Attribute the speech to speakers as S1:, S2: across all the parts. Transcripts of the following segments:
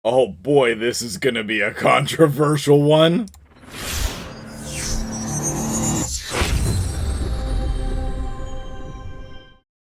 S1: Oh boy, this is gonna be a controversial one.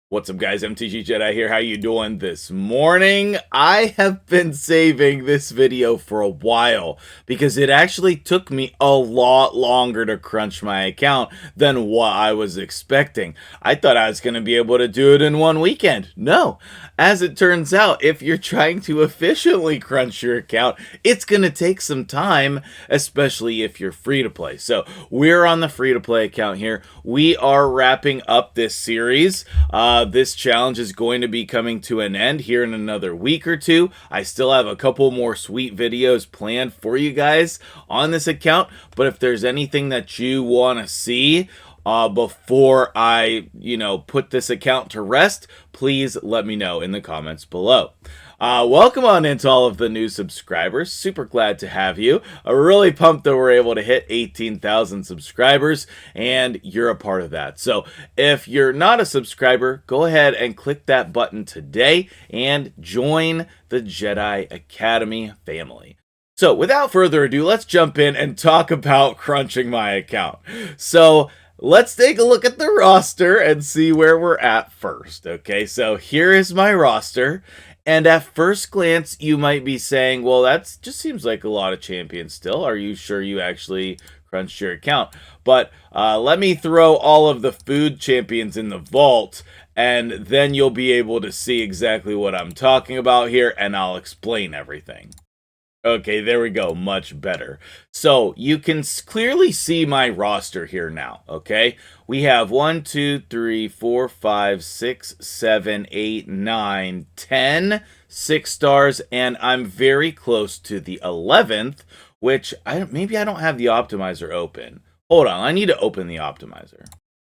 S1: What's up, guys? MtgJedi here. How you doing this morning? I have been saving this video for a while because it actually took me a lot longer to crunch my account than what I was expecting. I thought I was going to be able to do it in one weekend. No. As it turns out, if you're trying to efficiently crunch your account, it's going to take some time, especially if you're free to play. So we're on the free to play account here. We are wrapping up this series. This challenge is going to be coming to an end here in another week or two. I still have a couple more sweet videos planned for you guys on this account, but if there's anything that you want to see before I, put this account to rest, please let me know in the comments below. Welcome on into all of the new subscribers. Super glad to have you. I'm really pumped that we're able to hit 18,000 subscribers, and you're a part of that. So if you're not a subscriber, go ahead and click that button today and join the Jedi Academy family. So without further ado, let's jump in and talk about crunching my account. So let's take a look at the roster and see where we're at first. Okay, so here is my roster. And at first glance, you might be saying, well, that just seems like a lot of champions still. Are you sure you actually crunched your account? But let me throw all of the food champions in the vault, and then you'll be able to see exactly what I'm talking about here, and I'll explain everything. Okay, there we go. Much better. So you can clearly see my roster here now, okay? We have 1, 2, 3, 4, 5, 6, 7, 8, 9, 10 6-stars, and I'm very close to the 11th, which maybe I don't have the optimizer open. Hold on, I need to open the optimizer.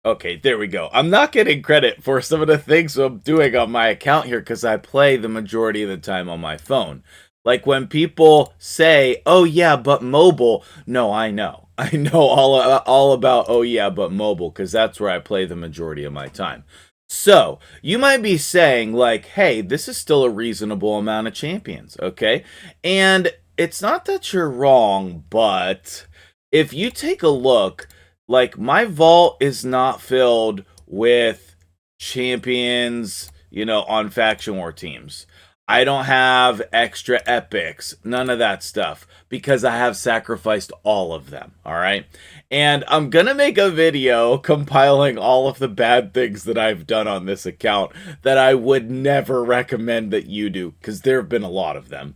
S1: Okay, there we go. I'm not getting credit for some of the things I'm doing on my account here because I play the majority of the time on my phone. Like when people say, oh yeah, but mobile. No, I know. I know all about, oh yeah, but mobile, because that's where I play the majority of my time. So you might be saying like, hey, this is still a reasonable amount of champions, okay? And it's not that you're wrong, but if you take a look, like my vault is not filled with champions, on faction war teams. I don't have extra epics, none of that stuff, because I have sacrificed all of them, alright? And I'm gonna make a video compiling all of the bad things that I've done on this account that I would never recommend that you do, because there have been a lot of them.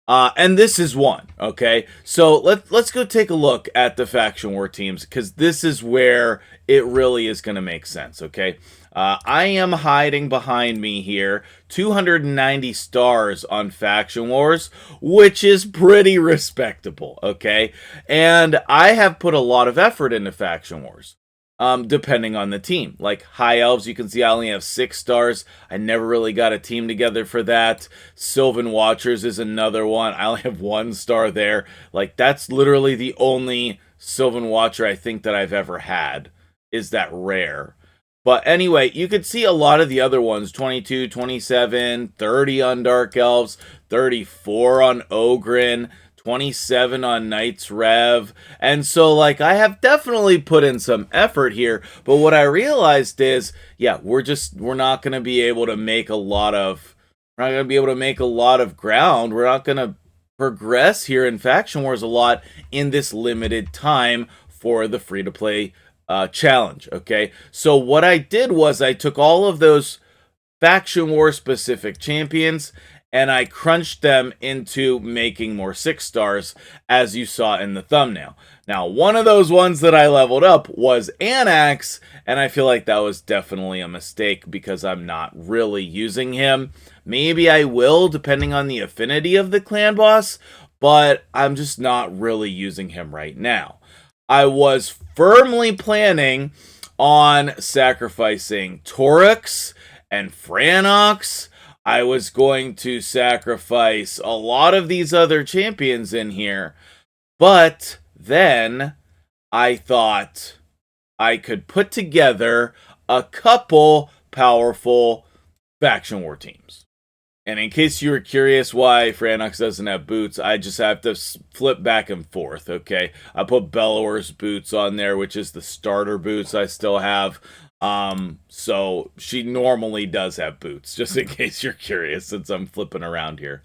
S1: And this is one, okay? So let's go take a look at the faction war teams, because this is where it really is going to make sense, okay? I am hiding behind me here 290 stars on Faction Wars, which is pretty respectable, okay? And I have put a lot of effort into Faction Wars. Depending on the team. Like High Elves, you can see I only have 6 stars. I never really got a team together for that. Sylvan Watchers is another one. I only have 1 star there. Like, that's literally the only Sylvan Watcher I think that I've ever had, is that rare. But anyway, you could see a lot of the other ones, 22, 27, 30 on Dark Elves, 34 on Ogryn, 27 on Knights Rev. And so, like, I have definitely put in some effort here, but what I realized is, yeah, we're not going to be able to make a lot of ground. We're not going to progress here in Faction Wars a lot in this limited time for the free-to-play challenge, okay? So what I did was I took all of those Faction War specific champions and I crunched them into making more 6 stars, as you saw in the thumbnail. Now, one of those ones that I leveled up was Anax, and I feel like that was definitely a mistake because I'm not really using him. Maybe I will, depending on the affinity of the clan boss, but I'm just not really using him right now. I was firmly planning on sacrificing Torux and Franox. I was going to sacrifice a lot of these other champions in here, but then I thought I could put together a couple powerful faction war teams. And in case you were curious why Franox doesn't have boots, I just have to flip back and forth, okay? I put Bellower's boots on there, which is the starter boots I still have. So she normally does have boots, just in case you're curious, since I'm flipping around here.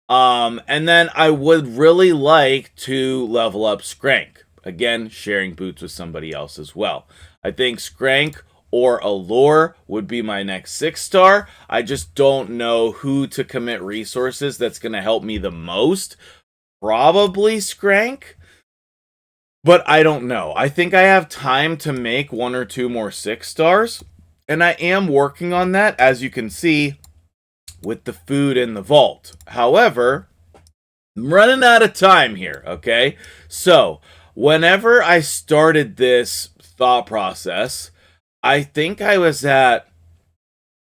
S1: And then I would really like to level up Skrank. Again, sharing boots with somebody else as well. I think Skrank or Allure would be my next 6-star. I just don't know who to commit resources that's going to help me the most. Probably Skrank, but I don't know. I think I have time to make 1 or 2 more 6-stars, and I am working on that, as you can see, with the food in the vault. However, I'm running out of time here, okay? So, whenever I started this thought process, I think I was at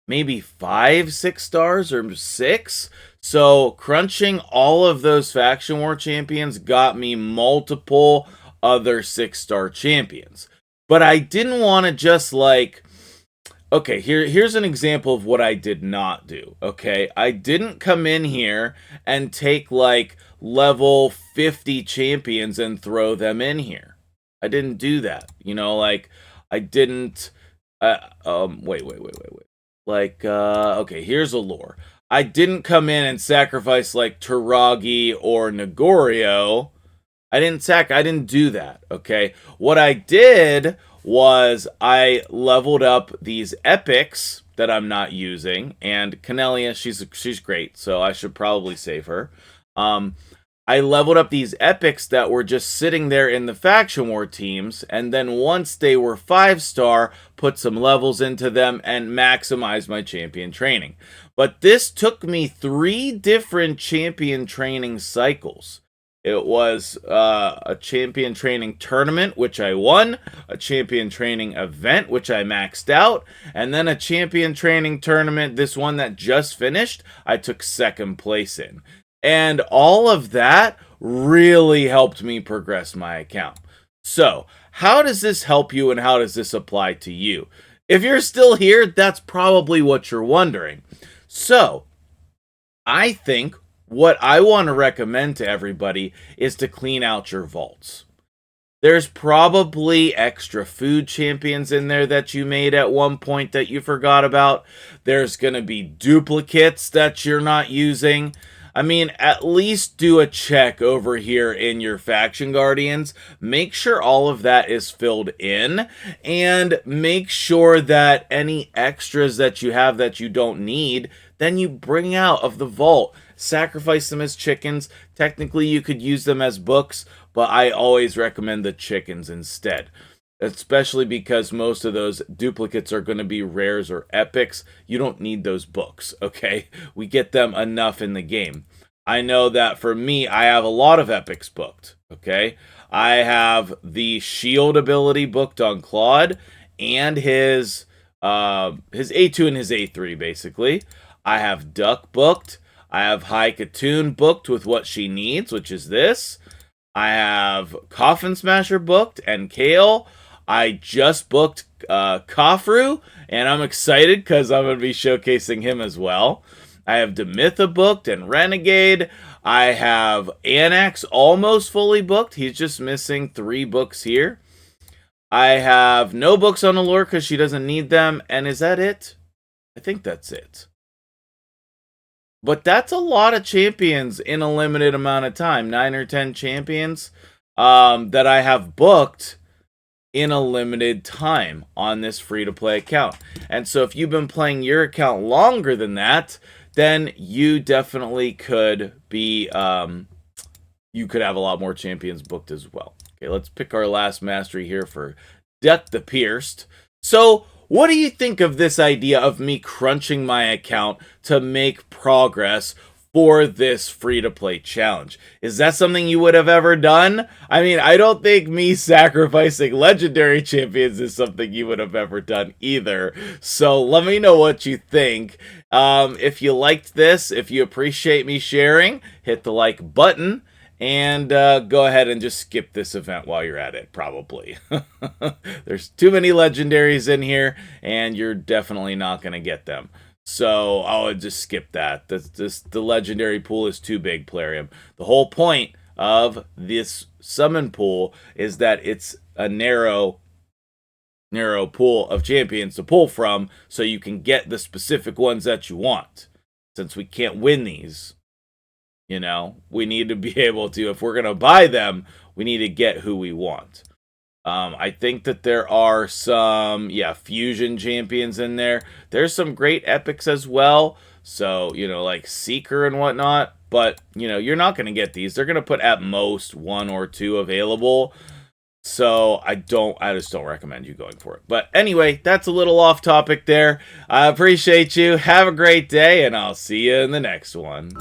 S1: maybe 5 6-stars or 6. So crunching all of those Faction War champions got me multiple other 6-star champions. But I didn't want to just like... Okay, here's an example of what I did not do, okay? I didn't come in here and take like level 50 champions and throw them in here. I didn't do that. You know, like I didn't... wait. Like, okay, here's a lore. I didn't come in and sacrifice like Taragi or Negorio. I didn't do that, okay? What I did was I leveled up these epics that I'm not using, and Canelia, she's great, so I should probably save her. I leveled up these epics that were just sitting there in the Faction War teams, and then once they were 5-star, put some levels into them and maximize my champion training. But this took me 3 different champion training cycles. It was a champion training tournament, which I won, a champion training event, which I maxed out, and then a champion training tournament, this one that just finished, I took 2nd place in. And all of that really helped me progress my account. So, how does this help you and how does this apply to you? If you're still here, that's probably what you're wondering. So, I think what I want to recommend to everybody is to clean out your vaults. There's probably extra food champions in there that you made at one point that you forgot about. There's going to be duplicates that you're not using. I mean, at least do a check over here in your Faction Guardians. Make sure all of that is filled in. And make sure that any extras that you have that you don't need, then you bring out of the vault. Sacrifice them as chickens. Technically, you could use them as books, but I always recommend the chickens instead. Especially because most of those duplicates are going to be rares or epics. You don't need those books, okay? We get them enough in the game. I know that for me, I have a lot of epics booked, okay? I have the shield ability booked on Claude and his A2 and his A3, basically. I have Duck booked. I have High Katoon booked with what she needs, which is this. I have Coffin Smasher booked and Kale. I just booked Kafru, and I'm excited because I'm going to be showcasing him as well. I have Demitha booked and Renegade. I have Anax almost fully booked. He's just missing 3 books here. I have no books on Allure because she doesn't need them. And is that it? I think that's it. But that's a lot of champions in a limited amount of time. 9 or 10 champions that I have booked in a limited time on this free-to-play account. And so if you've been playing your account longer than that, then you definitely could be, you could have a lot more champions booked as well. Okay, let's pick our last mastery here for Duck the Pierced. So, what do you think of this idea of me crunching my account to make progress for this free-to-play challenge? Is that something you would have ever done? I mean, I don't think me sacrificing legendary champions is something you would have ever done either. So let me know what you think. If you liked this, if you appreciate me sharing, hit the like button. And go ahead and just skip this event while you're at it, probably. There's too many legendaries in here, and you're definitely not going to get them. So I would just skip that. The legendary pool is too big, Plarium. The whole point of this summon pool is that it's a narrow pool of champions to pull from, so you can get the specific ones that you want. Since we can't win these, we need to be able to, if we're going to buy them, we need to get who we want. I think that there are some, fusion champions in there. There's some great epics as well. So, like Seeker and whatnot. But, you're not going to get these. They're going to put at most 1 or 2 available. So I just don't recommend you going for it. But anyway, that's a little off topic there. I appreciate you. Have a great day, and I'll see you in the next one.